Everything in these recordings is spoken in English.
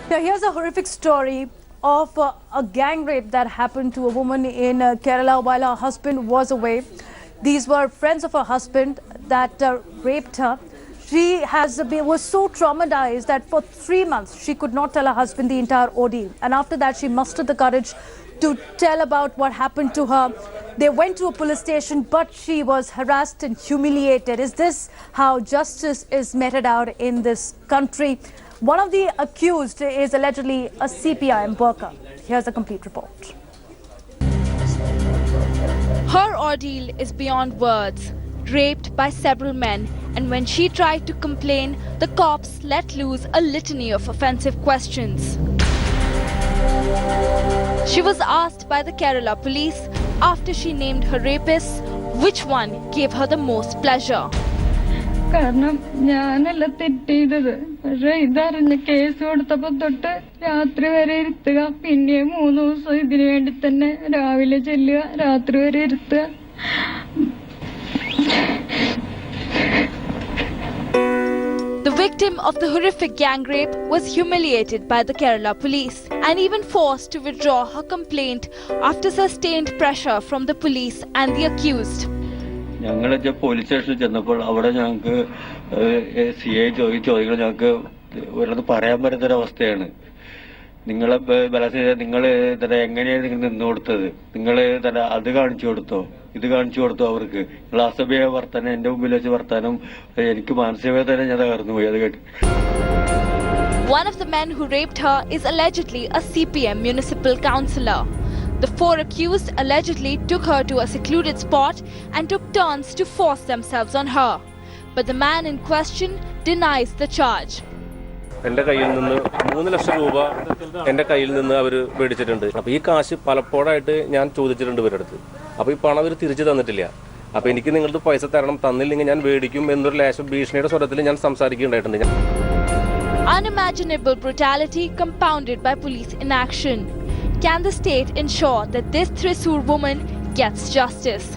Now, here's a horrific story of a gang rape that happened to a woman in Kerala while her husband was away. These were friends of her husband that raped her. She was so traumatized that for 3 months she could not tell her husband the entire ordeal. And after that, she mustered the courage to tell about what happened to her. They went to a police station, but she was harassed and humiliated. Is this how justice is meted out in this country? One of the accused is allegedly a CPIM worker. Here's a complete report. Her ordeal is beyond words. Raped by several men, and when she tried to complain, the cops let loose a litany of offensive questions. She was asked by the Kerala police after she named her rapists which one gave her the most pleasure. കാരണം ഞാനല്ല തെറ്റ് ചെയ്തത് പക്ഷെ ഇതറിഞ്ഞ case കൊടുത്തപ്പോ തൊട്ട് രാത്രി വരെ ഇരുത്തുക പിന്നെ 3 ദിവസം ഇതിനു വേണ്ടി തന്നെ രാവിലെ ചെല്ലുക രാത്രി വരെ ഇരുത്തുക. The victim of the horrific gang rape was humiliated by the Kerala police and even forced to withdraw her complaint after sustained pressure from the police and the accused. ഞങ്ങൾ പോലീസ് സ്റ്റേഷനിൽ ചെന്നപ്പോൾ അവിടെ ഞങ്ങൾക്ക് CI ചോദികൾ ഞങ്ങൾക്ക് ഒരിടത്ത് പറയാൻ പറ്റുന്നൊരവസ്ഥയാണ്. നിങ്ങളെ നിങ്ങൾ എങ്ങനെയാണ് നിങ്ങൾ നിന്ന് കൊടുത്തത്, നിങ്ങൾ അത് കാണിച്ചു കൊടുത്തോ, ഇത് കാണിച്ചു കൊടുത്തോ അവർക്ക്, നിങ്ങൾ അസഭ്യ വർത്താനം എന്റെ മുമ്പിൽ വെച്ച് വർത്താനം എനിക്ക് മാനസികവേദന ഞാൻ തകർന്നു പോയി അത് കേട്ട്. One of the men who raped her is allegedly a CPM municipal councillor. The 4 accused allegedly took her to a secluded spot and took turns to force themselves on her. But the man in question denies the charge. എൻ്റെ കയ്യിൽ നിന്ന് 3 ലക്ഷം രൂപ എൻ്റെ കയ്യിൽ നിന്ന് അവർ മേടിച്ചിട്ടുണ്ട്. അപ്പോൾ ഈ കാശ് പലപ്പോഴായിട്ട് ഞാൻ ചോദിച്ചിട്ടുണ്ട് ഇവരുടെ അടുത്ത്. അപ്പോൾ ഈ പണം അവർ തിരിച്ചു തന്നിട്ടില്ല. അപ്പോൾ എനിക്ക് നിങ്ങളുടെ പൈസ തരണം, തന്നില്ലെങ്കിൽ ഞാൻ മേടിക്കും എന്നൊരു ലേശം ഭീഷണിയുടെ സ്വരത്തിൽ ഞാൻ സംസാരിക്കുകയുണ്ടായിട്ടുണ്ട്. Unimaginable brutality compounded by police inaction. Can the state ensure that this Thrissur woman gets justice?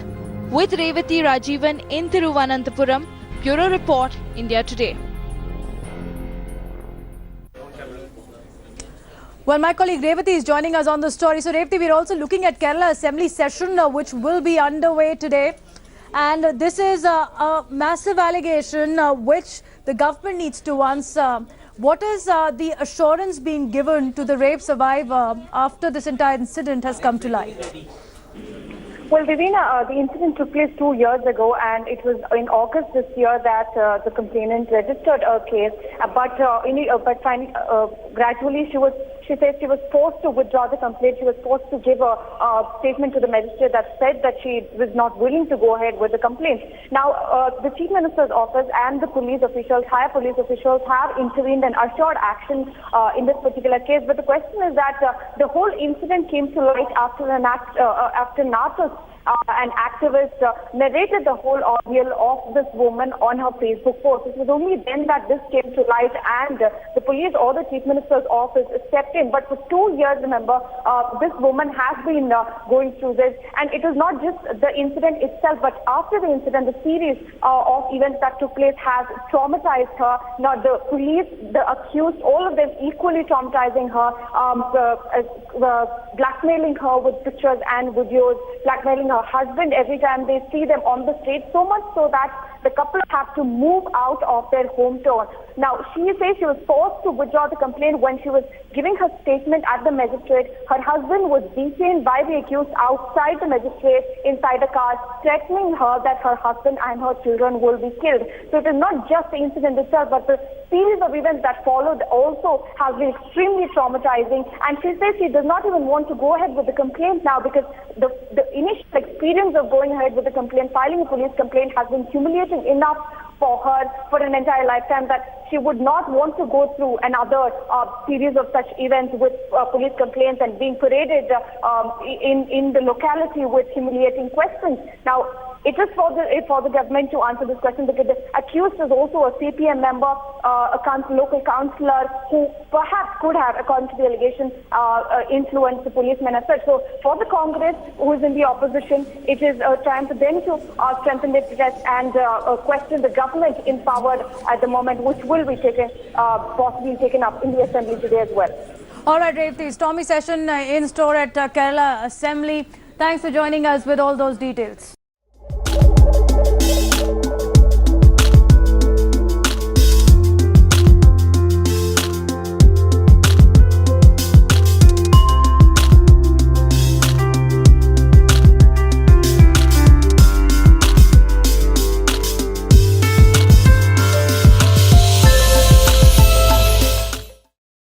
With Revathi Rajivan in Thiruvananthapuram, Bureau Report, India Today. Well, my colleague Revathi is joining us on the story. So, Revathi, we're also looking at Kerala Assembly session, which will be underway today. And this is a massive allegation which the government needs to answer. What is the assurance being given to the rape survivor after this entire incident has come to light? Well, Vivina, the incident took place 2 years ago, and it was in August this year that the complainant registered a case. But finally, gradually, she says she was forced to withdraw the complaint. She was forced to give a statement to the magistrate that said that she was not willing to go ahead with the complaint. Now, the Chief Minister's office and the police officials, higher police officials, have intervened and assured action in this particular case. But the question is that the whole incident came to light after Narcos. An activist narrated the whole ordeal of this woman on her Facebook post. It was only then that this came to light and the police or the Chief Minister's office stepped in. But for 2 years, remember, this woman has been going through this. And it is not just the incident itself, but after the incident, the series of events that took place has traumatized her. Now, the police, the accused, all of them equally traumatizing her, blackmailing her with pictures and videos, blackmailing her husband every time they see them on the street, so much so that the couple have to move out of their hometown. Now, she says she was forced to withdraw the complaint when she was giving her statement at the magistrate. Her husband was detained by the accused outside the magistrate inside a car, threatening her that her husband and her children will be killed. So it is not just the incident itself, but the series of events that followed also has been extremely traumatizing. And she says she does not even want to go ahead with the complaint now because the initial experience of going ahead with the complaint, filing a police complaint, has been humiliating enough for her for an entire lifetime that she would not want to go through another series of such events with police complaints and being paraded in the locality with humiliating questions. Now, It is for the government to answer this question, because the accused is also a CPM member, a local councillor who perhaps could have, according to the allegation, influenced the policemen as such. So for the Congress, who is in the opposition, it is time for them to strengthen their protest and question the government in power at the moment, which will be possibly taken up in the Assembly today as well. All right, Revati, stormy session in store at Kerala Assembly. Thanks for joining us with all those details.